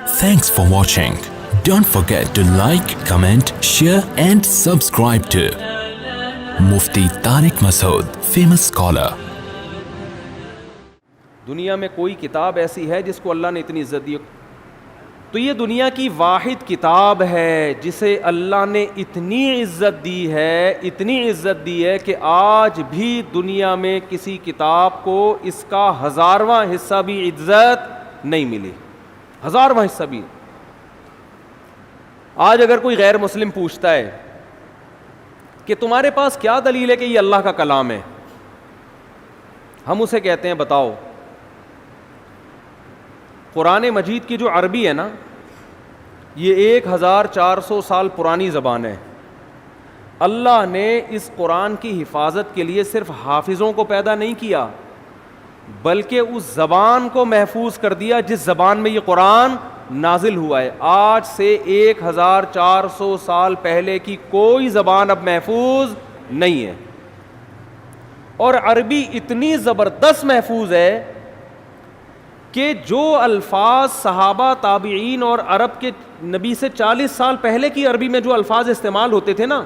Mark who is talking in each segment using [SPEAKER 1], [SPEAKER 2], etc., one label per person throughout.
[SPEAKER 1] Thanks for watching. Don't forget to like, comment, share and subscribe to Mufti Tariq Masood, famous scholar.
[SPEAKER 2] دنیا میں کوئی کتاب ایسی ہے جس کو اللہ نے اتنی عزت دی؟ تو یہ دنیا کی واحد کتاب ہے جسے اللہ نے اتنی عزت دی ہے کہ آج بھی دنیا میں کسی کتاب کو اس کا 1000واں حصہ بھی عزت نہیں ملی. 1000واں حصہ بھی. آج اگر کوئی غیر مسلم پوچھتا ہے کہ تمہارے پاس کیا دلیل ہے کہ یہ اللہ کا کلام ہے، ہم اسے کہتے ہیں بتاؤ. قرآن مجید کی جو عربی ہے نا، یہ 1400 سال پرانی زبان ہے. اللہ نے اس قرآن کی حفاظت کے لیے صرف حافظوں کو پیدا نہیں کیا، بلکہ اس زبان کو محفوظ کر دیا جس زبان میں یہ قرآن نازل ہوا ہے. آج سے 1400 سال پہلے کی کوئی زبان اب محفوظ نہیں ہے، اور عربی اتنی زبردست محفوظ ہے کہ جو الفاظ صحابہ، تابعین اور عرب کے نبی سے 40 سال پہلے کی عربی میں جو الفاظ استعمال ہوتے تھے نا،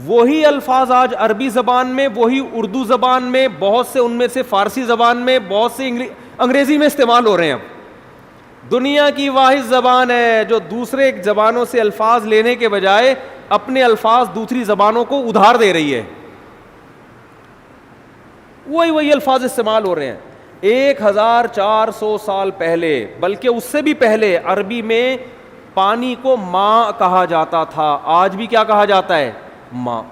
[SPEAKER 2] وہی الفاظ آج عربی زبان میں، وہی اردو زبان میں، بہت سے ان میں سے فارسی زبان میں، بہت سے انگریزی میں استعمال ہو رہے ہیں. اب دنیا کی واحد زبان ہے جو دوسرے زبانوں سے الفاظ لینے کے بجائے اپنے الفاظ دوسری زبانوں کو ادھار دے رہی ہے. وہی الفاظ استعمال ہو رہے ہیں. 1400 سال پہلے، بلکہ اس سے بھی پہلے، عربی میں پانی کو ماء کہا جاتا تھا. آج بھی کیا کہا جاتا ہے؟ ماء.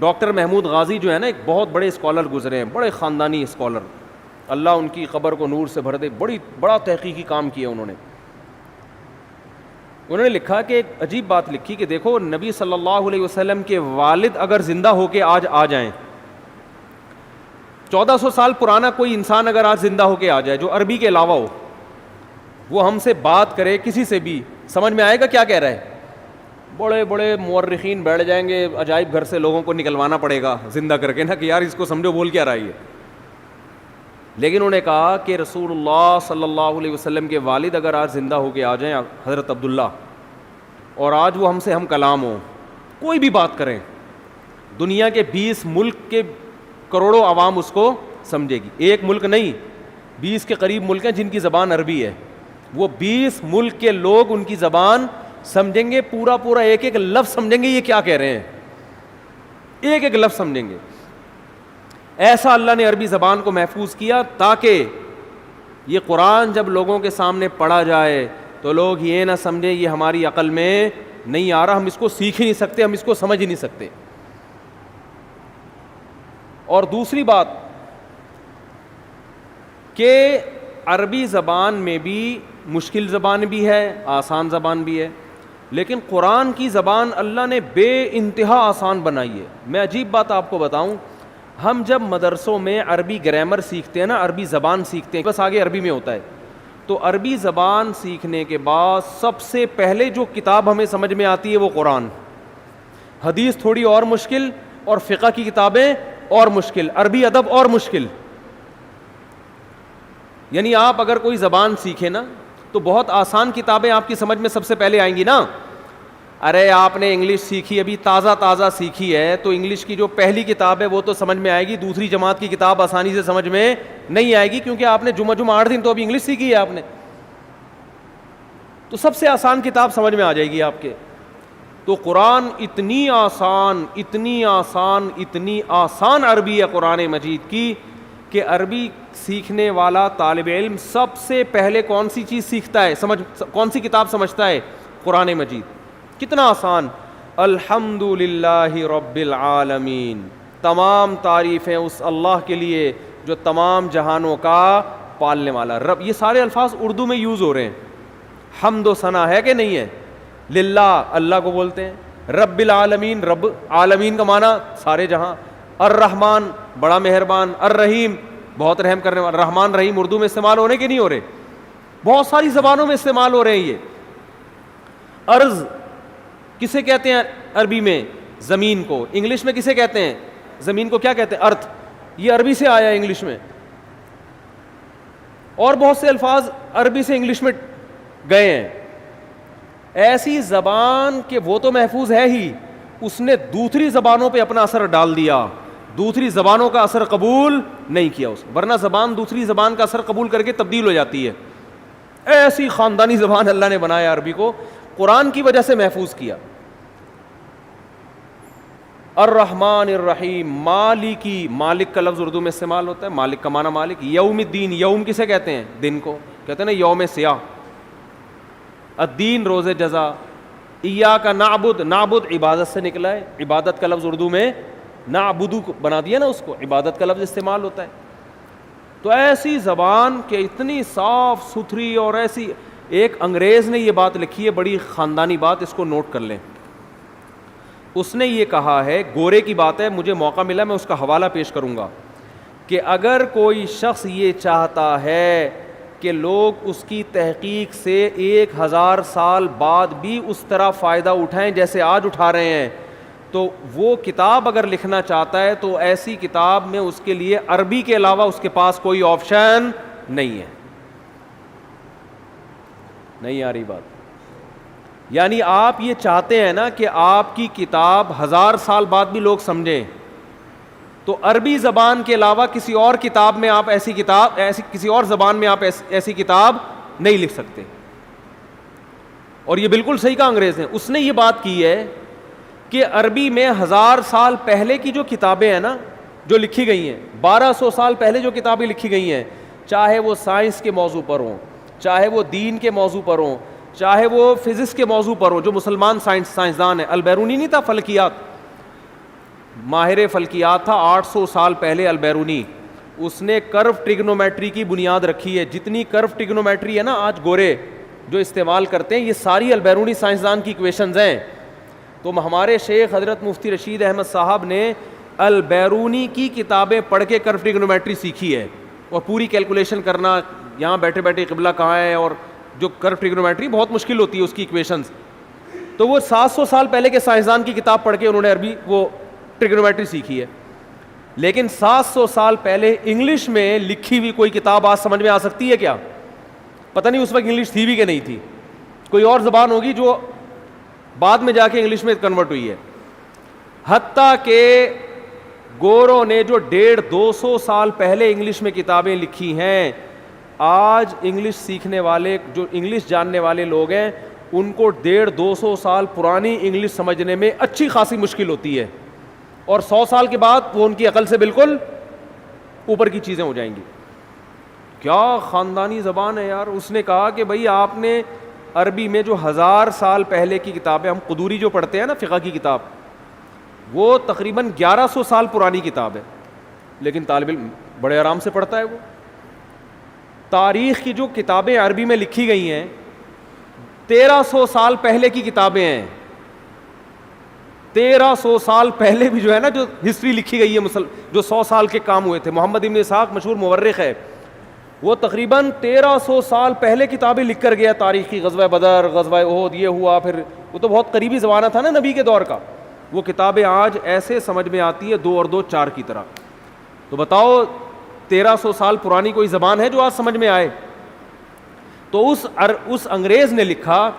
[SPEAKER 2] ڈاکٹر محمود غازی جو ہے نا، ایک بہت بڑے اسکالر گزرے ہیں، بڑے خاندانی اسکالر، اللہ ان کی قبر کو نور سے بھر دے. بڑا تحقیقی کام کیا انہوں نے لکھا کہ ایک عجیب بات لکھی کہ دیکھو، نبی صلی اللہ علیہ وسلم کے والد اگر زندہ ہو کے آج آ جائیں، 1400 سال پرانا کوئی انسان اگر آج زندہ ہو کے آ جائے جو عربی کے علاوہ ہو، وہ ہم سے بات کرے کسی سے بھی، سمجھ میں آئے گا کیا کہہ رہا ہے؟ بڑے بڑے مورخین بیٹھ جائیں گے، عجائب گھر سے لوگوں کو نکلوانا پڑے گا زندہ کر کے نا، کہ یار اس کو سمجھو بول کیا رہا ہے. لیکن انہوں نے کہا کہ رسول اللہ صلی اللہ علیہ وسلم کے والد اگر آج زندہ ہو کے آ جائیں، حضرت عبداللہ، اور آج وہ ہم سے ہم کلام ہوں، کوئی بھی بات کریں، دنیا کے 20 ملک کے کروڑوں عوام اس کو سمجھے گی. ایک ملک نہیں، 20 کے قریب ملک ہیں جن کی زبان عربی ہے. وہ 20 ملک کے لوگ ان کی زبان سمجھیں گے، پورا ایک ایک لفظ سمجھیں گے یہ کیا کہہ رہے ہیں، ایک ایک لفظ سمجھیں گے. ایسا اللہ نے عربی زبان کو محفوظ کیا تاکہ یہ قرآن جب لوگوں کے سامنے پڑھا جائے تو لوگ یہ نہ سمجھیں یہ ہماری عقل میں نہیں آ رہا، ہم اس کو سیکھ ہی نہیں سکتے، ہم اس کو سمجھ ہی نہیں سکتے. اور دوسری بات کہ عربی زبان میں بھی مشکل زبان بھی ہے، آسان زبان بھی ہے، لیکن قرآن کی زبان اللہ نے بے انتہا آسان بنائی ہے. میں عجیب بات آپ کو بتاؤں، ہم جب مدرسوں میں عربی گرامر سیکھتے ہیں نا، عربی زبان سیکھتے ہیں، بس آگے عربی میں ہوتا ہے، تو عربی زبان سیکھنے کے بعد سب سے پہلے جو کتاب ہمیں سمجھ میں آتی ہے وہ قرآن. حدیث تھوڑی اور مشکل، اور فقہ کی کتابیں اور مشکل، عربی ادب اور مشکل. یعنی آپ اگر کوئی زبان سیکھیں نا تو بہت آسان کتابیں آپ کی سمجھ میں سب سے پہلے آئیں گی نا. ارے آپ نے انگلش سیکھی، ابھی تازہ سیکھی ہے، تو انگلش کی جو پہلی کتاب ہے وہ تو سمجھ میں آئے گی، دوسری جماعت کی کتاب آسانی سے سمجھ میں نہیں آئے گی، کیونکہ آپ نے جمعہ 8 دن تو ابھی انگلش سیکھی ہے آپ نے. تو سب سے آسان کتاب سمجھ میں آ جائے گی آپ کے. تو قرآن اتنی آسان عربی ہے قرآن مجید کی کہ عربی سیکھنے والا طالب علم سب سے پہلے کون سی چیز سیکھتا ہے، کون سی کتاب سمجھتا ہے؟ قرآن مجید. کتنا آسان. الحمدللہ رب العالمین، تمام تعریفیں اس اللہ کے لیے جو تمام جہانوں کا پالنے والا رب. یہ سارے الفاظ اردو میں یوز ہو رہے ہیں. حمد و ثنا ہے کہ نہیں ہے؟ للہ، اللہ کو بولتے ہیں. رب العالمین، رب عالمین کا معنی سارے جہاں. الرحمن، بڑا مہربان. الرحیم، بہت رحم کرنے والا. رحمان رحیم اردو میں استعمال ہونے کے نہیں ہو رہے؟ بہت ساری زبانوں میں استعمال ہو رہے ہیں یہ. ارض کسے کہتے ہیں عربی میں؟ زمین کو. انگلش میں کسے کہتے ہیں زمین کو؟ کیا کہتے ہیں؟ ارتھ. یہ عربی سے آیا ہے انگلش میں. اور بہت سے الفاظ عربی سے انگلش میں گئے ہیں. ایسی زبان کہ وہ تو محفوظ ہے ہی, اس نے دوسری زبانوں پہ اپنا اثر ڈال دیا, دوسری زبانوں کا اثر قبول نہیں کیا اس, ورنہ زبان دوسری زبان کا اثر قبول کر کے تبدیل ہو جاتی ہے. ایسی خاندانی زبان اللہ نے بنایا عربی کو, قرآن کی وجہ سے محفوظ کیا. الرحمن الرحیم, مالکی, مالک کا لفظ اردو میں استعمال ہوتا ہے, مالک کا معنی مالک. یوم الدین, یوم کسے کہتے ہیں؟ دن کو کہتے ہیں نا, یوم سیاہ. الدین, روز جزا. ایاک نعبد, نعبد عبادت سے نکلا ہے, عبادت کا لفظ اردو میں نعبدو بنا دیا نا اس کو, عبادت کا لفظ استعمال ہوتا ہے. تو ایسی زبان کہ اتنی صاف ستھری, اور ایسی, ایک انگریز نے یہ بات لکھی ہے, بڑی خاندانی بات, اس کو نوٹ کر لیں. اس نے یہ کہا ہے, گورے کی بات ہے, مجھے موقع ملا میں اس کا حوالہ پیش کروں گا, کہ اگر کوئی شخص یہ چاہتا ہے کہ لوگ اس کی تحقیق سے 1000 سال بعد بھی اس طرح فائدہ اٹھائیں جیسے آج اٹھا رہے ہیں, تو وہ کتاب اگر لکھنا چاہتا ہے تو ایسی کتاب میں اس کے لیے عربی کے علاوہ اس کے پاس کوئی آپشن نہیں ہے. نہیں آ رہی بات؟ یعنی آپ یہ چاہتے ہیں نا کہ آپ کی کتاب 1000 سال بعد بھی لوگ سمجھیں, تو عربی زبان کے علاوہ کسی اور کتاب میں آپ ایسی کتاب, کسی اور زبان میں آپ ایسی کتاب نہیں لکھ سکتے. اور یہ بالکل صحیح کہا انگریز نے. اس نے یہ بات کی ہے کہ عربی میں 1000 سال پہلے کی جو کتابیں ہیں نا, جو لکھی گئی ہیں, 1200 سال پہلے جو کتابیں لکھی گئی ہیں, چاہے وہ سائنس کے موضوع پر ہوں, چاہے وہ دین کے موضوع پر ہوں, چاہے وہ فزکس کے موضوع پر ہو, جو مسلمان سائنسدان ہے, البیرونی نہیں تھا فلکیات, ماہر فلکیات تھا 800 سال پہلے البیرونی, اس نے کرو ٹریگنومیٹری کی بنیاد رکھی ہے. جتنی کرو ٹریگنومیٹری ہے نا آج گورے جو استعمال کرتے ہیں, یہ ساری البیرونی سائنسدان کی ایکویشنز ہیں. تو ہمارے شیخ حضرت مفتی رشید احمد صاحب نے البیرونی کی کتابیں پڑھ کے کرو ٹریگنومیٹری سیکھی ہے, اور پوری کیلکولیشن کرنا, یہاں بیٹھے بیٹھے قبلہ کہاں ہے, اور جو کرو ٹریگنومیٹری بہت مشکل ہوتی ہے اس کی ایکویشنز. تو وہ 700 سال پہلے کے سائنسدان کی کتاب پڑھ کے انہوں نے عربی وہ ٹریگنومیٹری سیکھی ہے. لیکن 700 سال پہلے انگلش میں لکھی ہوئی کوئی کتاب آج سمجھ میں آ سکتی ہے کیا؟ پتہ نہیں اس وقت انگلش تھی بھی کہ نہیں تھی, کوئی اور زبان ہوگی جو بعد میں جا کے انگلش میں کنورٹ ہوئی ہے. حتیٰ کہ گوروں نے جو 150-200 سال پہلے انگلش میں کتابیں لکھی ہیں, آج انگلش سیکھنے والے, جو انگلش جاننے والے لوگ ہیں, ان کو 150-200 سال پرانی انگلش سمجھنے میں اچھی خاصی مشکل ہوتی ہے, اور 100 سال کے بعد وہ ان کی عقل سے بالکل اوپر کی چیزیں ہو جائیں گی. کیا خاندانی زبان ہے یار. اس نے کہا کہ بھئی آپ نے عربی میں جو 1000 سال پہلے کی کتابیں, ہم قدوری جو پڑھتے ہیں نا فقہ کی کتاب, وہ تقریباً 1100 سال پرانی کتاب ہے, لیکن طالب علم بڑے آرام سے پڑھتا ہے. وہ تاریخ کی جو کتابیں عربی میں لکھی گئی ہیں 1300 سال پہلے کی کتابیں ہیں. 1300 سال پہلے بھی جو ہے نا, جو ہسٹری لکھی گئی ہے, جو 100 سال کے کام ہوئے تھے. محمد ابن اسحاق مشہور مورخ ہے, وہ تقریباً 1300 سال پہلے کتابیں لکھ کر گیا تاریخی. غزوہ بدر, غزوہ احد, یہ ہوا, پھر وہ تو بہت قریبی زمانہ تھا نا نبی کے دور کا. وہ کتابیں آج ایسے سمجھ میں آتی ہے 2 اور 2 4 کی طرح. تو بتاؤ 1300 سال پرانی کوئی زبان ہے جو آج سمجھ میں آئے؟ تو اس انگریز نے لکھا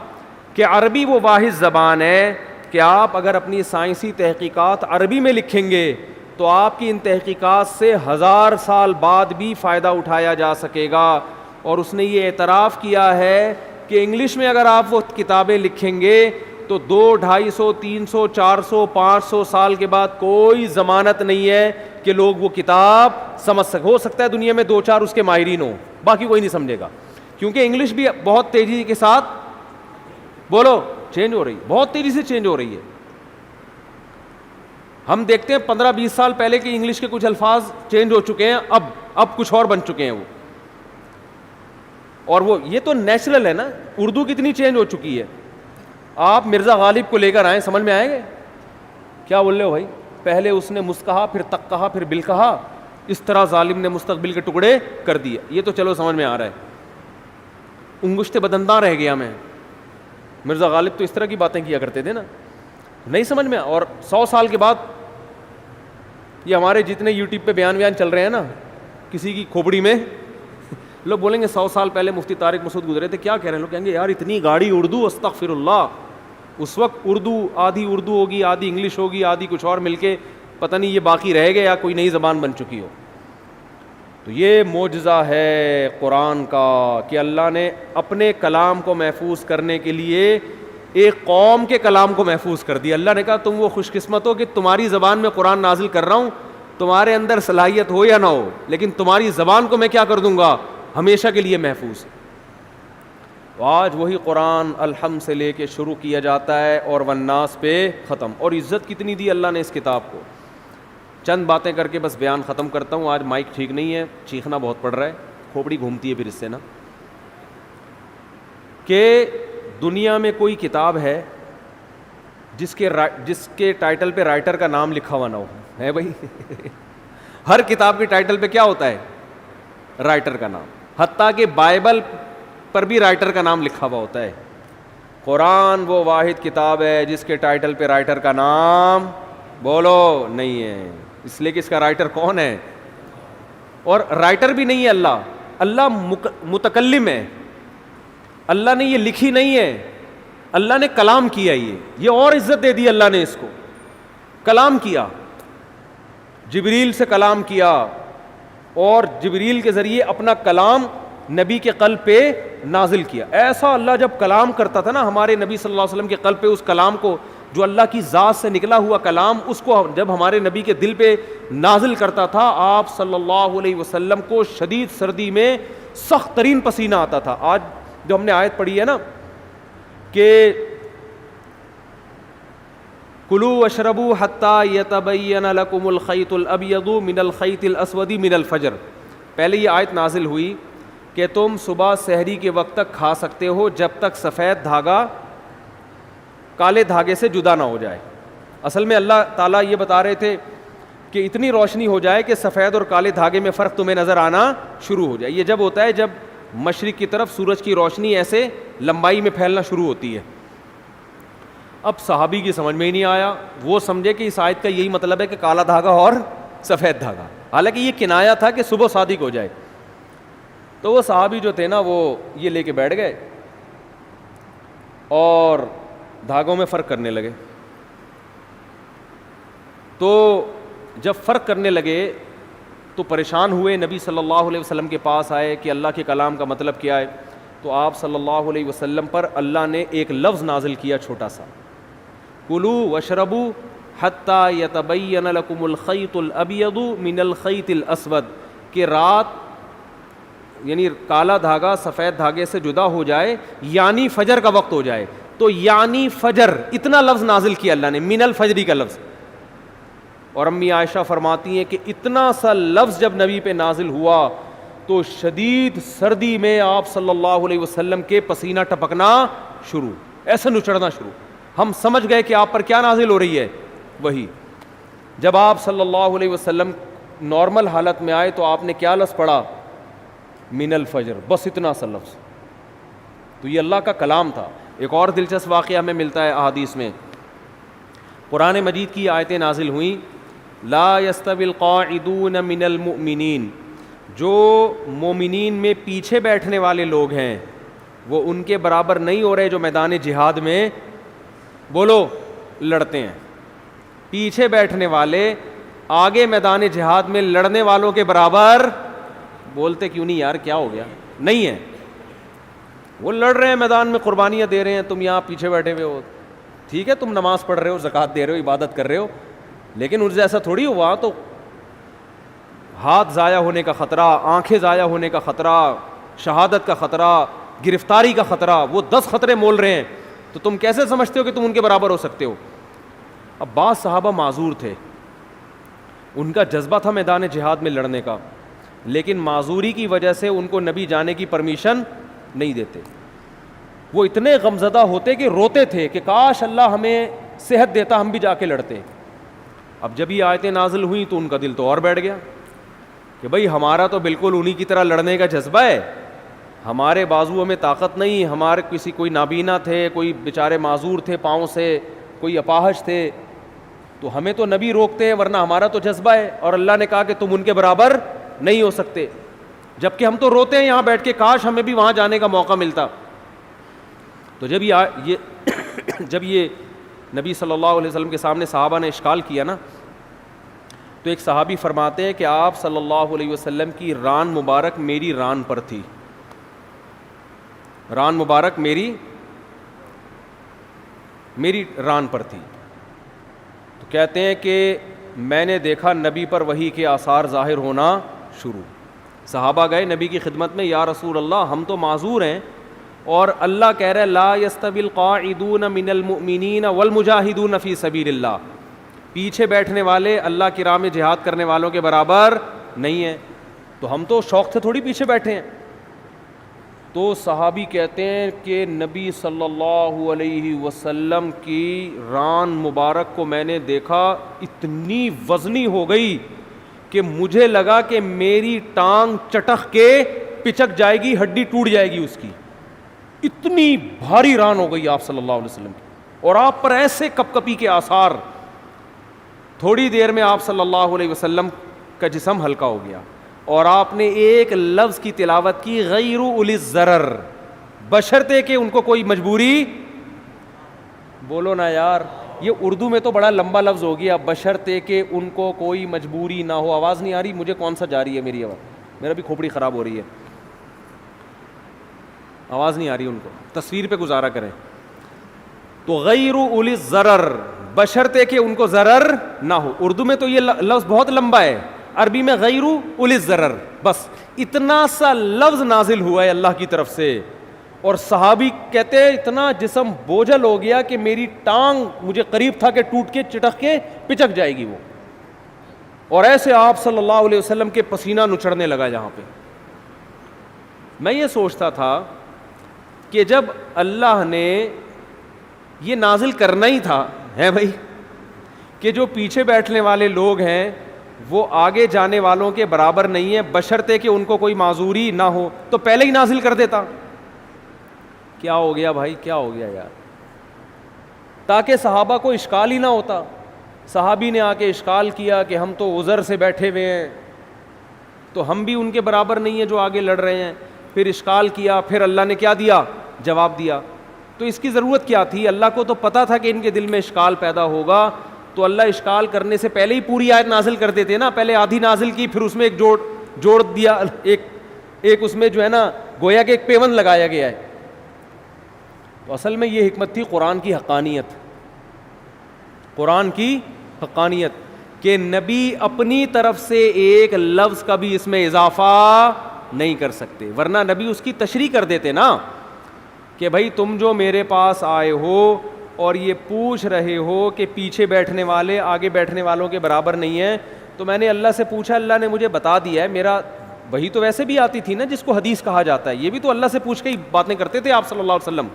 [SPEAKER 2] کہ عربی وہ واحد زبان ہے کہ آپ اگر اپنی سائنسی تحقیقات عربی میں لکھیں گے تو آپ کی ان تحقیقات سے 1000 سال بعد بھی فائدہ اٹھایا جا سکے گا. اور اس نے یہ اعتراف کیا ہے کہ انگلش میں اگر آپ وہ کتابیں لکھیں گے تو 200, 250, 300, 400, 500 سال کے بعد کوئی ضمانت نہیں ہے کہ لوگ وہ کتاب سمجھ سکیں. ہو سکتا ہے دنیا میں 2-4 اس کے ماہرین ہوں, باقی کوئی نہیں سمجھے گا, کیونکہ انگلش بھی بہت تیزی کے ساتھ بولو چینج ہو رہی, بہت تیزی سے چینج ہو رہی ہے. ہم دیکھتے ہیں 15-20 سال پہلے کے انگلش کے کچھ الفاظ چینج ہو چکے ہیں, اب کچھ اور بن چکے ہیں وہ. اور وہ یہ تو نیچرل ہے نا. اردو کتنی چینج ہو چکی ہے. آپ مرزا غالب کو لے کر آئیں, سمجھ میں آئیں گے کیا بول رہے ہو بھائی؟ پہلے اس نے مس کہا, پھر تک کہا, پھر بل کہا, اس طرح ظالم نے مستقبل کے ٹکڑے کر دیے. یہ تو چلو سمجھ میں آ رہا ہے. انگشت بدنداں رہ گیا میں. مرزا غالب تو اس طرح کی باتیں کیا کرتے تھے نا, نہیں سمجھ میں. اور 100 سال کے بعد یہ ہمارے جتنے یوٹیوب پہ بیان چل رہے ہیں نا, کسی کی کھوپڑی میں لوگ بولیں گے 100 سال پہلے مفتی طارق مسعود گزرے تھے, کیا کہہ رہے ہیں؟ لوگ کہیں گے یار اتنی گاڑی اردو, استغفر اللہ. اس وقت اردو آدھی اردو ہوگی, آدھی انگلش ہوگی, آدھی کچھ اور مل کے پتہ نہیں یہ باقی رہ گیا یا کوئی نئی زبان بن چکی ہو. تو یہ معجزہ ہے قرآن کا کہ اللہ نے اپنے کلام کو محفوظ کرنے کے لیے ایک قوم کے کلام کو محفوظ کر دیا. اللہ نے کہا تم وہ خوش قسمت ہو کہ تمہاری زبان میں قرآن نازل کر رہا ہوں, تمہارے اندر صلاحیت ہو یا نہ ہو, لیکن تمہاری زبان کو میں کیا کر دوں گا, ہمیشہ کے لیے محفوظ. آج وہی قرآن الحمد سے لے کے شروع کیا جاتا ہے اور والناس پہ ختم. اور عزت کتنی دی اللہ نے اس کتاب کو. چند باتیں کر کے بس بیان ختم کرتا ہوں. آج مائک ٹھیک نہیں ہے, چیخنا بہت پڑ رہا ہے, کھوپڑی گھومتی ہے پھر اس سے نا. کہ دنیا میں کوئی کتاب ہے جس کے ٹائٹل پہ رائٹر کا نام لکھا ہوا نہ ہو, ہے بھائی؟ ہر کتاب کے ٹائٹل پہ کیا ہوتا ہے؟ رائٹر کا نام. حتیٰ کہ بائبل پر بھی رائٹر کا نام لکھا ہوا ہوتا ہے. قرآن وہ واحد کتاب ہے جس کے ٹائٹل پہ رائٹر کا نام بولو نہیں ہے, اس لیے کہ اس کا رائٹر کون ہے. اور رائٹر بھی نہیں ہے اللہ, اللہ متکلم ہے. اللہ نے یہ لکھی نہیں ہے, اللہ نے کلام کیا. یہ اور عزت دے دی اللہ نے اس کو, کلام کیا. جبریل سے کلام کیا اور جبریل کے ذریعے اپنا کلام نبی کے قلب پہ نازل کیا. ایسا اللہ جب کلام کرتا تھا نا ہمارے نبی صلی اللہ علیہ وسلم کے قلب پہ, اس کلام کو جو اللہ کی ذات سے نکلا ہوا کلام, اس کو جب ہمارے نبی کے دل پہ نازل کرتا تھا, آپ صلی اللہ علیہ وسلم کو شدید سردی میں سخت ترین پسینہ آتا تھا. آج جو ہم نے آیت پڑھی ہے نا کہ کلوا واشربوا حتی یتبین لکم الخیط الابیض من الخیط الاسود من الفجر, پہلے یہ آیت نازل ہوئی کہ تم صبح سحری کے وقت تک کھا سکتے ہو جب تک سفید دھاگا کالے دھاگے سے جدا نہ ہو جائے. اصل میں اللہ تعالیٰ یہ بتا رہے تھے کہ اتنی روشنی ہو جائے کہ سفید اور کالے دھاگے میں فرق تمہیں نظر آنا شروع ہو جائے. یہ جب ہوتا ہے جب مشرق کی طرف سورج کی روشنی ایسے لمبائی میں پھیلنا شروع ہوتی ہے. اب صحابی کی سمجھ میں ہی نہیں آیا, وہ سمجھے کہ اس آیت کا یہی مطلب ہے کہ کالا دھاگا اور سفید دھاگا, حالانکہ یہ کنایا تھا کہ صبح صادق ہو جائے. تو وہ صحابی جو تھے نا وہ یہ لے کے بیٹھ گئے اور دھاگوں میں فرق کرنے لگے. تو جب فرق کرنے لگے تو پریشان ہوئے, نبی صلی اللہ علیہ وسلم کے پاس آئے کہ اللہ کے کلام کا مطلب کیا ہے. تو آپ صلی اللہ علیہ وسلم پر اللہ نے ایک لفظ نازل کیا چھوٹا سا, کلوا واشربوا حتی یتبین لکم الخیط الابیض من الخیط الاسود, کہ رات یعنی کالا دھاگا سفید دھاگے سے جدا ہو جائے یعنی فجر کا وقت ہو جائے. تو یعنی فجر اتنا لفظ نازل کیا اللہ نے, من الفجری کا لفظ. اور امی عائشہ فرماتی ہیں کہ اتنا سا لفظ جب نبی پہ نازل ہوا تو شدید سردی میں آپ صلی اللہ علیہ وسلم کے پسینہ ٹپکنا شروع, ایسے نچڑنا شروع. ہم سمجھ گئے کہ آپ پر کیا نازل ہو رہی ہے, وہی. جب آپ صلی اللہ علیہ وسلم نارمل حالت میں آئے تو آپ نے کیا لفظ پڑھا, من الفجر, بس اتنا سا لفظ. تو یہ اللہ کا کلام تھا. ایک اور دلچسپ واقعہ ہمیں ملتا ہے احادیث میں. قرآن مجید کی آیتیں نازل ہوئیں, لا یستوی القاعدون من المؤمنین, جو مومنین میں پیچھے بیٹھنے والے لوگ ہیں وہ ان کے برابر نہیں ہو رہے جو میدان جہاد میں بولو لڑتے ہیں. پیچھے بیٹھنے والے آگے میدان جہاد میں لڑنے والوں کے برابر, بولتے کیوں نہیں یار, کیا ہو گیا, نہیں ہے. وہ لڑ رہے ہیں میدان میں, قربانیاں دے رہے ہیں, تم یہاں پیچھے بیٹھے ہوئے ہو. ٹھیک ہے تم نماز پڑھ رہے ہو, زکوٰۃ دے رہے ہو, عبادت کر رہے ہو, لیکن ان سے ایسا تھوڑی ہوا. تو ہاتھ ضائع ہونے کا خطرہ, آنکھیں ضائع ہونے کا خطرہ, شہادت کا خطرہ, گرفتاری کا خطرہ, وہ 10 خطرے مول رہے ہیں. تو تم کیسے سمجھتے ہو کہ تم ان کے برابر ہو سکتے ہو؟ اب بعض صحابہ معذور تھے, ان کا جذبہ تھا میدان جہاد میں لڑنے کا, لیکن معذوری کی وجہ سے ان کو نبی جانے کی پرمیشن نہیں دیتے. وہ اتنے غمزدہ ہوتے کہ روتے تھے کہ کاش اللہ ہمیں صحت دیتا, ہم بھی جا کے لڑتے. اب جب یہ آیتیں نازل ہوئیں تو ان کا دل تو اور بیٹھ گیا کہ بھئی ہمارا تو بالکل انہی کی طرح لڑنے کا جذبہ ہے, ہمارے بازوؤں میں طاقت نہیں, ہمارے کوئی نابینا تھے, کوئی بیچارے معذور تھے پاؤں سے, کوئی اپاہج تھے, تو ہمیں تو نبی روکتے ہیں ورنہ ہمارا تو جذبہ ہے, اور اللہ نے کہا کہ تم ان کے برابر نہیں ہو سکتے. جبکہ ہم تو روتے ہیں یہاں بیٹھ کے کاش ہمیں بھی وہاں جانے کا موقع ملتا. تو جب یہ نبی صلی اللہ علیہ وسلم کے سامنے صحابہ نے اشکال کیا نا, تو ایک صحابی فرماتے ہیں کہ آپ صلی اللہ علیہ وسلم کی ران مبارک میری ران پر تھی, ران مبارک میری ران پر تھی. تو کہتے ہیں کہ میں نے دیکھا نبی پر وحی کے آثار ظاہر ہونا شروع. صحابہ گئے نبی کی خدمت میں, یا رسول اللہ ہم تو معذور ہیں, اور اللہ کہہ رہے لا یستوی القاعدون من المؤمنین والمجاہدون فی سبیل اللہ, پیچھے بیٹھنے والے اللہ کی راہ میں جہاد کرنے والوں کے برابر نہیں ہیں. تو ہم تو شوق سے تھوڑی پیچھے بیٹھے ہیں. تو صحابی کہتے ہیں کہ نبی صلی اللہ علیہ وسلم کی ران مبارک کو میں نے دیکھا, اتنی وزنی ہو گئی کہ مجھے لگا کہ میری ٹانگ چٹخ کے پچک جائے گی, ہڈی ٹوٹ جائے گی اس کی, اتنی بھاری ران ہو گئی آپ صلی اللہ علیہ وسلم کی, اور آپ پر ایسے کپ کپی کے آثار. تھوڑی دیر میں آپ صلی اللہ علیہ وسلم کا جسم ہلکا ہو گیا, اور آپ نے ایک لفظ کی تلاوت کی, غیر اولی الضرر, بشرطے کہ ان کو کوئی مجبوری, بولو نا یار, یہ اردو میں تو بڑا لمبا لفظ ہو گیا, بشرطے کہ ان کو کوئی مجبوری نہ ہو. آواز نہیں آ رہی مجھے, کون سا جا رہی ہے میری آواز, میرا بھی کھوپڑی خراب ہو رہی ہے, آواز نہیں آ رہی ان کو, تصویر پہ گزارا کریں. تو غیر اولی الضرر, بشرطے کہ ان کو ضرر نہ ہو. اردو میں تو یہ لفظ بہت لمبا ہے, عربی میں غیر اولی الضرر, بس اتنا سا لفظ نازل ہوا ہے اللہ کی طرف سے. اور صحابی کہتے ہیں اتنا جسم بوجھل ہو گیا کہ میری ٹانگ مجھے قریب تھا کہ ٹوٹ کے چٹک کے پچک جائے گی وہ, اور ایسے آپ صلی اللہ علیہ وسلم کے پسینہ نچڑنے لگا جہاں پہ. میں یہ سوچتا تھا کہ جب اللہ نے یہ نازل کرنا ہی تھا ہے بھائی, کہ جو پیچھے بیٹھنے والے لوگ ہیں وہ آگے جانے والوں کے برابر نہیں ہے, بشرطے کہ ان کو کوئی معذوری نہ ہو, تو پہلے ہی نازل کر دیتا. کیا ہو گیا بھائی, کیا ہو گیا یار, تاکہ صحابہ کو اشکال ہی نہ ہوتا. صحابی نے آ کے اشکال کیا کہ ہم تو عذر سے بیٹھے ہوئے ہیں, تو ہم بھی ان کے برابر نہیں ہیں جو آگے لڑ رہے ہیں. پھر اشکال کیا, پھر اللہ نے کیا دیا, جواب دیا. تو اس کی ضرورت کیا تھی, اللہ کو تو پتا تھا کہ ان کے دل میں اشکال پیدا ہوگا, تو اللہ اشکال کرنے سے پہلے ہی پوری آیت نازل کر دیتے نا. پہلے آدھی نازل کی, پھر اس میں ایک جوڑ دیا, ایک اس میں جو ہے نا گویا کہ ایک پیوند لگایا گیا ہے. تو اصل میں یہ حکمت تھی قرآن کی حقانیت, قرآن کی حقانیت, کہ نبی اپنی طرف سے ایک لفظ کا بھی اس میں اضافہ نہیں کر سکتے, ورنہ نبی اس کی تشریح کر دیتے نا کہ بھائی تم جو میرے پاس آئے ہو اور یہ پوچھ رہے ہو کہ پیچھے بیٹھنے والے آگے بیٹھنے والوں کے برابر نہیں ہیں, تو میں نے اللہ سے پوچھا, اللہ نے مجھے بتا دیا ہے. میرا وہی تو ویسے بھی آتی تھی نا جس کو حدیث کہا جاتا ہے, یہ بھی تو اللہ سے پوچھ کے ہی باتیں کرتے تھے آپ صلی اللہ علیہ وسلم.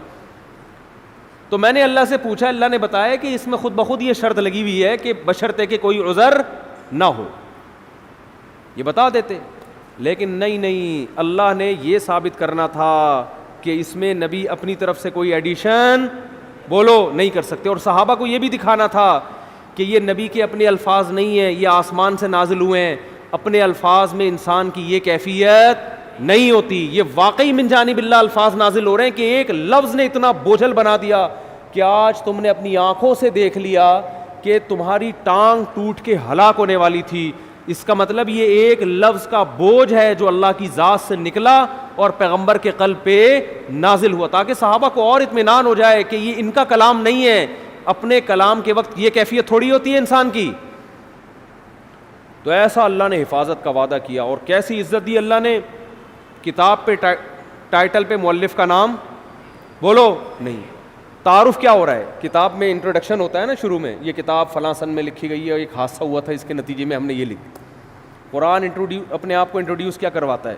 [SPEAKER 2] تو میں نے اللہ سے پوچھا, اللہ نے بتایا کہ اس میں خود بخود یہ شرط لگی ہوئی ہے کہ بشرطے کہ کوئی عذر نہ ہو, یہ بتا دیتے. لیکن نہیں, اللہ نے یہ ثابت کرنا تھا کہ اس میں نبی اپنی طرف سے کوئی ایڈیشن بولو نہیں کر سکتے, اور صحابہ کو یہ بھی دکھانا تھا کہ یہ نبی کے اپنے الفاظ نہیں ہیں, یہ آسمان سے نازل ہوئے ہیں. اپنے الفاظ میں انسان کی یہ کیفیت نہیں ہوتی, یہ واقعی من جانب اللہ الفاظ نازل ہو رہے ہیں کہ ایک لفظ نے اتنا بوجھل بنا دیا کہ آج تم نے اپنی آنکھوں سے دیکھ لیا کہ تمہاری ٹانگ ٹوٹ کے ہلاک ہونے والی تھی. اس کا مطلب یہ ایک لفظ کا بوجھ ہے جو اللہ کی ذات سے نکلا اور پیغمبر کے قلب پہ نازل ہوا, تاکہ صحابہ کو اور اطمینان ہو جائے کہ یہ ان کا کلام نہیں ہے. اپنے کلام کے وقت یہ کیفیت تھوڑی ہوتی ہے انسان کی. تو ایسا اللہ نے حفاظت کا وعدہ کیا, اور کیسی عزت دی اللہ نے. کتاب پہ ٹائٹل پہ مؤلف کا نام بولو نہیں, تعارف کیا ہو رہا ہے. کتاب میں انٹروڈکشن ہوتا ہے نا شروع میں, یہ کتاب فلاں سن میں لکھی گئی ہے, ایک حادثہ ہوا تھا اس کے نتیجے میں ہم نے یہ لکھی. قرآن اپنے آپ کو انٹروڈیوس کیا کرواتا ہے,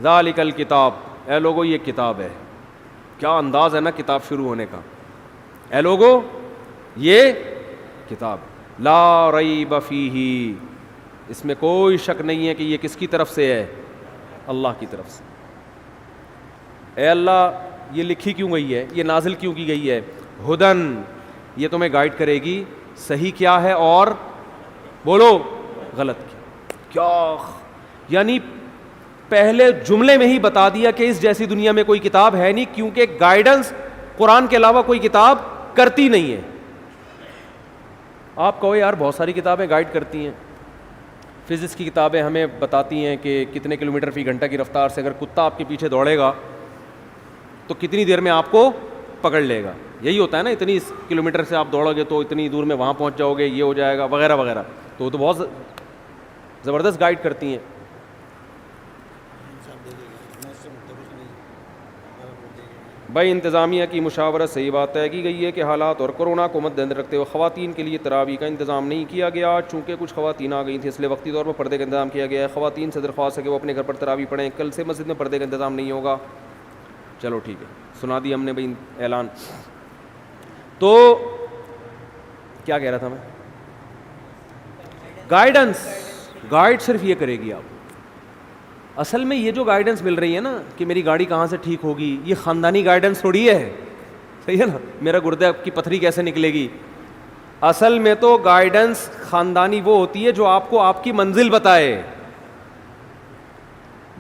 [SPEAKER 2] ذالک الکتاب, اے لوگو یہ کتاب ہے. کیا انداز ہے نا کتاب شروع ہونے کا, اے لوگو یہ کتاب, لا ریب فیہ, اس میں کوئی شک نہیں ہے کہ یہ کس کی طرف سے ہے, اللہ کی طرف سے. اے اللہ یہ لکھی کیوں گئی ہے, یہ نازل کیوں کی گئی ہے, ہدن, یہ تمہیں گائیڈ کرے گی صحیح کیا ہے اور بولو غلط کیا. یعنی پہلے جملے میں ہی بتا دیا کہ اس جیسی دنیا میں کوئی کتاب ہے نہیں, کیونکہ گائیڈنس قرآن کے علاوہ کوئی کتاب کرتی نہیں ہے. آپ کہو یار بہت ساری کتابیں گائیڈ کرتی ہیں, فزکس کی کتابیں ہمیں بتاتی ہیں کہ کتنے کلومیٹر فی گھنٹہ کی رفتار سے اگر کتا آپ کے پیچھے دوڑے گا تو کتنی دیر میں آپ کو پکڑ لے گا. یہی ہوتا ہے نا, اتنی کلومیٹر سے آپ دوڑو گے تو اتنی دور میں وہاں پہنچ جاؤ گے, یہ ہو جائے گا وغیرہ وغیرہ. تو وہ تو بہت زبردست گائیڈ کرتی ہیں. بھائی انتظامیہ کی مشاورت سے یہ بات طے کی گئی ہے کہ حالات اور کورونا کو مد نظر رکھتے ہوئے خواتین کے لیے تراویح کا انتظام نہیں کیا گیا. چونکہ کچھ خواتین آ گئی تھیں اس لیے وقتی طور پر پردے کا انتظام کیا گیا ہے. خواتین سے درخواست ہے کہ وہ اپنے گھر پر تراویح پڑھیں. کل سے مسجد میں پردے کا انتظام نہیں ہوگا. چلو ٹھیک ہے, سنا دی ہم نے بھائی اعلان. تو کیا کہہ رہا تھا میں, گائیڈنس, گائیڈ صرف یہ کرے گی آپ. اصل میں یہ جو گائیڈنس مل رہی ہے نا کہ میری گاڑی کہاں سے ٹھیک ہوگی, یہ خاندانی گائیڈنس تھوڑی ہے, صحیح ہے نا, میرا گردے کی پتھری کیسے نکلے گی. اصل میں تو گائیڈنس خاندانی وہ ہوتی ہے جو آپ کو آپ کی منزل بتائے.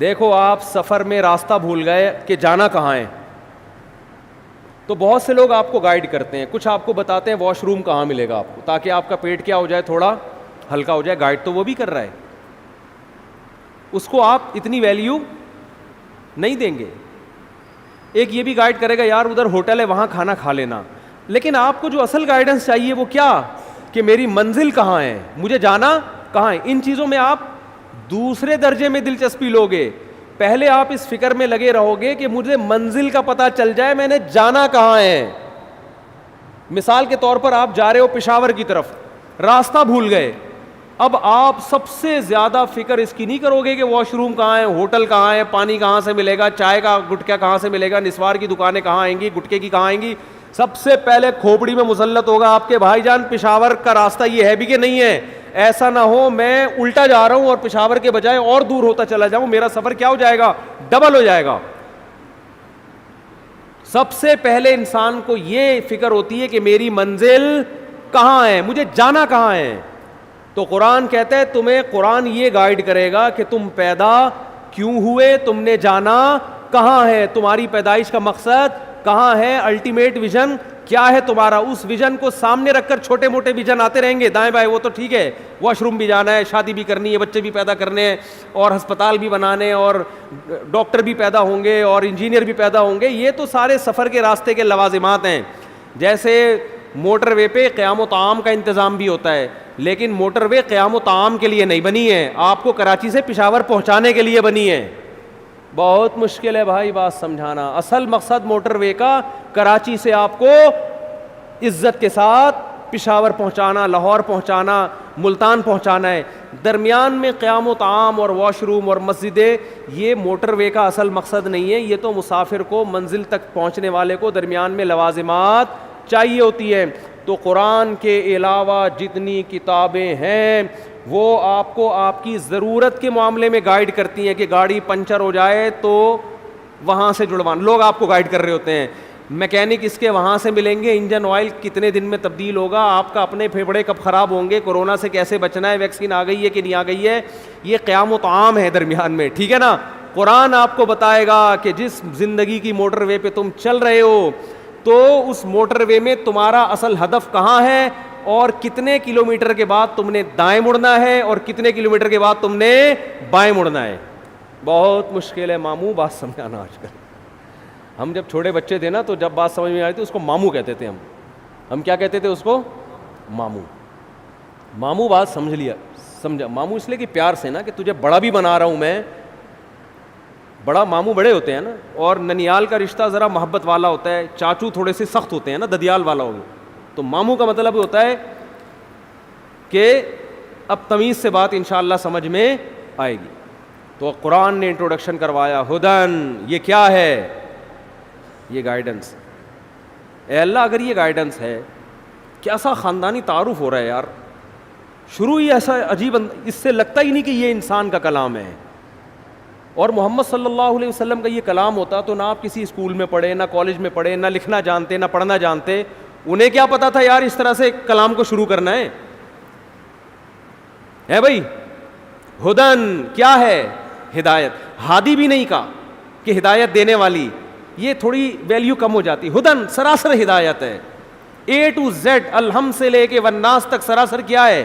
[SPEAKER 2] دیکھو آپ سفر میں راستہ بھول گئے کہ جانا کہاں ہے, تو بہت سے لوگ آپ کو گائیڈ کرتے ہیں, کچھ آپ کو بتاتے ہیں واش روم کہاں ملے گا آپ کو تاکہ آپ کا پیٹ کیا ہو جائے, تھوڑا ہلکا ہو جائے. گائیڈ تو وہ بھی کر رہا ہے, اس کو آپ اتنی ویلیو نہیں دیں گے. ایک یہ بھی گائیڈ کرے گا یار ادھر ہوٹل ہے وہاں کھانا کھا لینا, لیکن آپ کو جو اصل گائیڈنس چاہیے وہ کیا, کہ میری منزل کہاں ہے, مجھے جانا کہاں ہے. ان چیزوں میں آپ دوسرے درجے میں دلچسپی لوگے. پہلے آپ اس فکر میں لگے رہو گے کہ مجھے منزل کا پتہ چل جائے, میں نے جانا کہاں ہے. مثال کے طور پر آپ جا رہے ہو پشاور کی طرف, راستہ بھول گئے, اب آپ سب سے زیادہ فکر اس کی نہیں کرو گے کہ واش روم کہاں ہے, ہوٹل کہاں ہے, پانی کہاں سے ملے گا, چائے کا گٹکا کہاں سے ملے گا, نسوار کی دکانیں کہاں آئیں گی, گٹکے کی کہاں آئیں گی. سب سے پہلے کھوپڑی میں مسلط ہوگا آپ کے بھائی جان پشاور کا راستہ یہ ہے بھی کہ نہیں ہے. ایسا نہ ہو میں الٹا جا رہا ہوں اور پشاور کے بجائے اور دور ہوتا چلا جاؤں, میرا سفر کیا ہو جائے گا, ڈبل ہو جائے گا. سب سے پہلے انسان کو یہ فکر ہوتی ہے کہ میری منزل کہاں ہے, مجھے جانا کہاں ہے. تو قرآن کہتا ہے تمہیں قرآن یہ گائیڈ کرے گا کہ تم پیدا کیوں ہوئے, تم نے جانا کہاں ہے, تمہاری پیدائش کا مقصد کہاں ہے, الٹیمیٹ ویژن کیا ہے تمہارا. اس ویژن کو سامنے رکھ کر چھوٹے موٹے ویژن آتے رہیں گے دائیں بائیں, وہ تو ٹھیک ہے, واش روم بھی جانا ہے, شادی بھی کرنی ہے, بچے بھی پیدا کرنے ہیں, اور ہسپتال بھی بنانے, اور ڈاکٹر بھی پیدا ہوں گے, اور انجینئر بھی پیدا ہوں گے. یہ تو سارے سفر کے راستے کے لوازمات ہیں. جیسے موٹر وے پہ قیام و طعام کا انتظام بھی ہوتا ہے, لیکن موٹر وے قیام و طعام کے لیے نہیں بنی ہے, آپ کو کراچی سے پشاور پہنچانے کے لیے بنی ہے. بہت مشکل ہے بھائی بات سمجھانا. اصل مقصد موٹر وے کا کراچی سے آپ کو عزت کے ساتھ پشاور پہنچانا, لاہور پہنچانا, ملتان پہنچانا ہے. درمیان میں قیام و طعام اور واش روم اور مسجدیں, یہ موٹر وے کا اصل مقصد نہیں ہے. یہ تو مسافر کو منزل تک پہنچنے والے کو درمیان میں لوازمات چاہیے ہوتی ہے. تو قرآن کے علاوہ جتنی کتابیں ہیں وہ آپ کو آپ کی ضرورت کے معاملے میں گائیڈ کرتی ہیں کہ گاڑی پنچر ہو جائے تو وہاں سے جڑوانا. لوگ آپ کو گائیڈ کر رہے ہوتے ہیں, میکینک اس کے وہاں سے ملیں گے, انجن آئل کتنے دن میں تبدیل ہوگا, آپ کا اپنے پھیپھڑے کب خراب ہوں گے, کورونا سے کیسے بچنا ہے, ویکسین آ گئی ہے کہ نہیں آ گئی ہے. یہ قیام و طعام ہے درمیان میں, ٹھیک ہے نا. قرآن آپ کو بتائے گا کہ جس زندگی کی موٹر وے پہ تم چل رہے ہو تو اس موٹر وے میں تمہارا اصل ہدف کہاں ہے, اور کتنے کلومیٹر کے بعد تم نے دائیں مڑنا ہے, اور کتنے کلومیٹر کے بعد تم نے بائیں مڑنا ہے. بہت مشکل ہے ماموں بات سمجھانا. آج کل ہم جب چھوٹے بچے تھے نا تو جب بات سمجھ میں آئی تھی اس کو ماموں کہتے تھے. ہم کیا کہتے تھے اس کو, ماموں. ماموں بات سمجھ لیا, سمجھا. ماموں اس لیے کہ پیار سے نا, کہ تجھے بڑا بھی بنا رہا ہوں میں. بڑا ماموں بڑے ہوتے ہیں نا, اور ننیال کا رشتہ ذرا محبت والا ہوتا ہے, چاچو تھوڑے سے سخت ہوتے ہیں نا, ددیال والا ہوگا. تو ماموں کا مطلب ہوتا ہے کہ اب تمیز سے بات انشاءاللہ سمجھ میں آئے گی. تو قرآن نے انٹروڈکشن کروایا, ہدن, یہ کیا ہے, یہ گائیڈنس. اے اللہ اگر یہ گائیڈنس ہے, کیسا خاندانی تعارف ہو رہا ہے یار. شروع ہی ایسا عجیب, اس سے لگتا ہی نہیں کہ یہ انسان کا کلام ہے. اور محمد صلی اللہ علیہ وسلم کا یہ کلام ہوتا تو نہ آپ کسی اسکول میں پڑھے, نہ کالج میں پڑھے, نہ لکھنا جانتے, نہ پڑھنا جانتے. انہیں کیا پتا تھا یار اس طرح سے کلام کو شروع کرنا ہے بھائی. ہدن کیا ہے, ہدایت. ہادی بھی نہیں کہا کہ ہدایت دینے والی, یہ تھوڑی ویلیو کم ہو جاتی. ہدن سراسر ہدایت ہے, اے ٹو زیڈ الحم سے لے کے والناس تک سراسر کیا ہے؟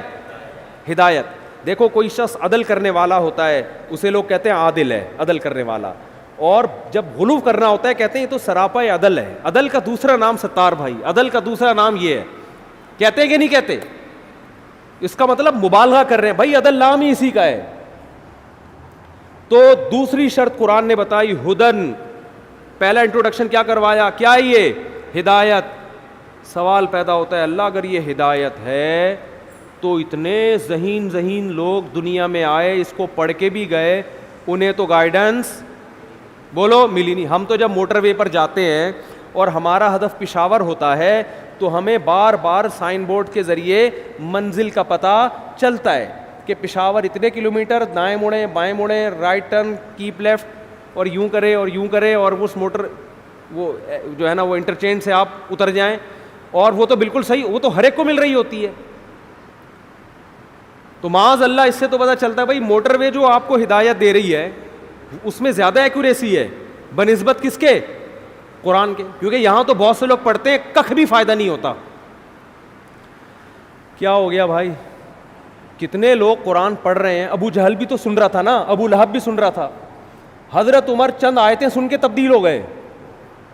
[SPEAKER 2] ہدایت. دیکھو کوئی شخص عدل کرنے والا ہوتا ہے اسے لوگ کہتے ہیں عادل ہے, عدل کرنے والا, اور جب غلو کرنا ہوتا ہے کہتے ہیں یہ تو سراپا عدل ہے. عدل کا دوسرا نام ستار بھائی, عدل کا دوسرا نام یہ ہے. کہتے ہیں کہ نہیں کہتے؟ اس کا مطلب مبالغہ کر رہے ہیں بھائی, عدل نام ہی اسی کا ہے. تو دوسری شرط قرآن نے بتائی ہدن, پہلا انٹروڈکشن کیا کروایا, کیا یہ ہدایت. سوال پیدا ہوتا ہے اللہ اگر یہ ہدایت ہے تو اتنے ذہین لوگ دنیا میں آئے, اس کو پڑھ کے بھی گئے, انہیں تو گائیڈنس بولو ملی نہیں. ہم تو جب موٹر وے پر جاتے ہیں اور ہمارا ہدف پشاور ہوتا ہے تو ہمیں بار بار سائن بورڈ کے ذریعے منزل کا پتہ چلتا ہے کہ پشاور اتنے کلومیٹر, دائیں مڑیں بائیں مڑیں, رائٹ ٹرن, کیپ لیفٹ, اور یوں کرے اور یوں کرے, اور اس موٹر وہ جو ہے نا وہ انٹرچینج سے آپ اتر جائیں, اور وہ تو بالکل صحیح, وہ تو ہر ایک کو مل رہی ہوتی ہے. تو معاذ اللہ اس سے تو پتہ چلتا ہے بھائی موٹر وے جو آپ کو ہدایت دے رہی ہے اس میں زیادہ ایکوریسی ہے بنسبت کس کے؟ قرآن کے. کیونکہ یہاں تو بہت سے لوگ پڑھتے ہیں کخ بھی فائدہ نہیں ہوتا. کیا ہو گیا بھائی, کتنے لوگ قرآن پڑھ رہے ہیں. ابو جہل بھی تو سن رہا تھا نا, ابو لہب بھی سن رہا تھا. حضرت عمر چند آیتیں سن کے تبدیل ہو گئے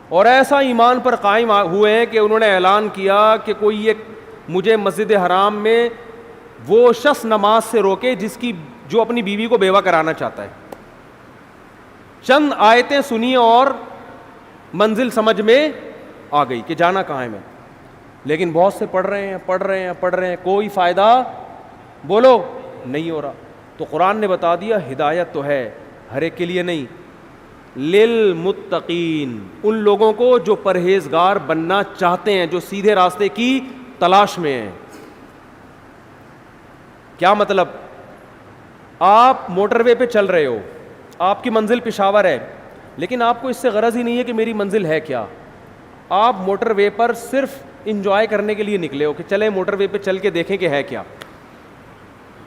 [SPEAKER 2] اور ایسا ایمان پر قائم ہوئے ہیں کہ انہوں نے اعلان کیا کہ کوئی ایک مجھے مسجد حرام میں وہ شخص نماز سے روکے جو اپنی بیوی کو بیوہ کرانا چاہتا ہے. چند آیتیں سنی اور منزل سمجھ میں آ گئی کہ جانا کہاں ہے میں. لیکن بہت سے پڑھ رہے ہیں, کوئی فائدہ بولو نہیں ہو رہا. تو قرآن نے بتا دیا ہدایت تو ہے, ہر ایک کے لیے نہیں. للمتقین, ان لوگوں کو جو پرہیزگار بننا چاہتے ہیں, جو سیدھے راستے کی تلاش میں ہیں. کیا مطلب؟ آپ موٹر وے پہ چل رہے ہو, آپ کی منزل پشاور ہے, لیکن آپ کو اس سے غرض ہی نہیں ہے کہ میری منزل ہے کیا. آپ موٹر وے پر صرف انجوائے کرنے کے لیے نکلے ہو کہ چلیں موٹر وے پہ چل کے دیکھیں کہ ہے کیا.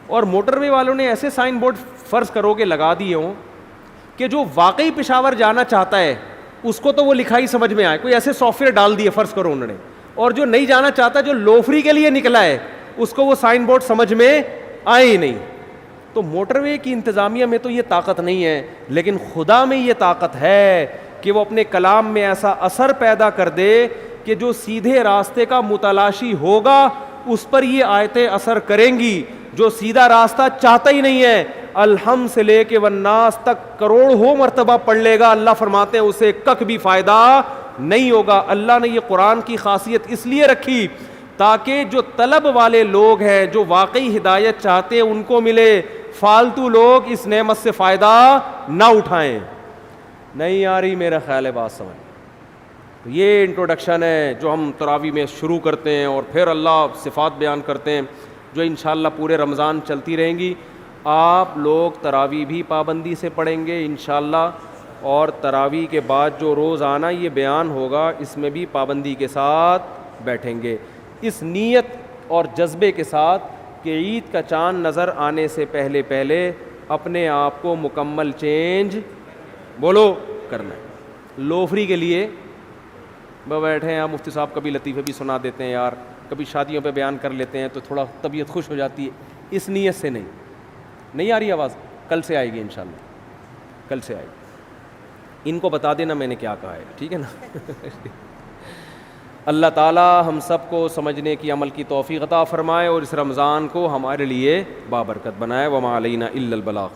[SPEAKER 2] اور موٹر وے والوں نے ایسے سائن بورڈ فرض کرو کہ لگا دیے ہوں کہ جو واقعی پشاور جانا چاہتا ہے اس کو تو وہ لکھائی سمجھ میں آئے, کوئی ایسے سافٹ ویئر ڈال دیے فرض کرو انہوں نے, اور جو نہیں جانا چاہتا, جو لوفری کے لیے نکلا ہے, اس کو وہ سائن بورڈ سمجھ میں آئے ہی نہیں. تو موٹر وے کی انتظامیہ میں تو یہ طاقت نہیں ہے, لیکن خدا میں یہ طاقت ہے کہ وہ اپنے کلام میں ایسا اثر پیدا کر دے کہ جو سیدھے راستے کا متلاشی ہوگا اس پر یہ آیتیں اثر کریں گی. جو سیدھا راستہ چاہتا ہی نہیں ہے, الحم سے لے کے والناس تک کروڑوں مرتبہ پڑھ لے گا, اللہ فرماتے ہیں اسے کک بھی فائدہ نہیں ہوگا. اللہ نے یہ قرآن کی خاصیت اس لیے رکھی تاکہ جو طلب والے لوگ ہیں, جو واقعی ہدایت چاہتے ہیں, ان کو ملے. فالتو لوگ اس نعمت سے فائدہ نہ اٹھائیں. نہیں آ رہی میرا خیال ہے بات سمجھ. یہ انٹروڈکشن ہے جو ہم تراویح میں شروع کرتے ہیں, اور پھر اللہ صفات بیان کرتے ہیں جو انشاءاللہ پورے رمضان چلتی رہیں گی. آپ لوگ تراویح بھی پابندی سے پڑھیں گے انشاءاللہ, اور تراویح کے بعد جو روزانہ یہ بیان ہوگا اس میں بھی پابندی کے ساتھ بیٹھیں گے, اس نیت اور جذبے کے ساتھ کہ عید کا چاند نظر آنے سے پہلے اپنے آپ کو مکمل چینج بولو کرنا ہے. لوفری کے لیے بیٹھے ہیں, مفتی صاحب کبھی لطیفے بھی سنا دیتے ہیں یار, کبھی شادیوں پہ بیان کر لیتے ہیں تو تھوڑا طبیعت خوش ہو جاتی ہے, اس نیت سے نہیں آ رہی آواز, کل سے آئے گی انشاءاللہ, کل سے آئے گی. ان کو بتا دینا میں نے کیا کہا ہے, ٹھیک ہے نا. اللہ تعالی ہم سب کو سمجھنے کی عمل کی توفیق عطا فرمائے اور اس رمضان کو ہمارے لیے بابرکت بنائے. وما علینا الا البلاغ.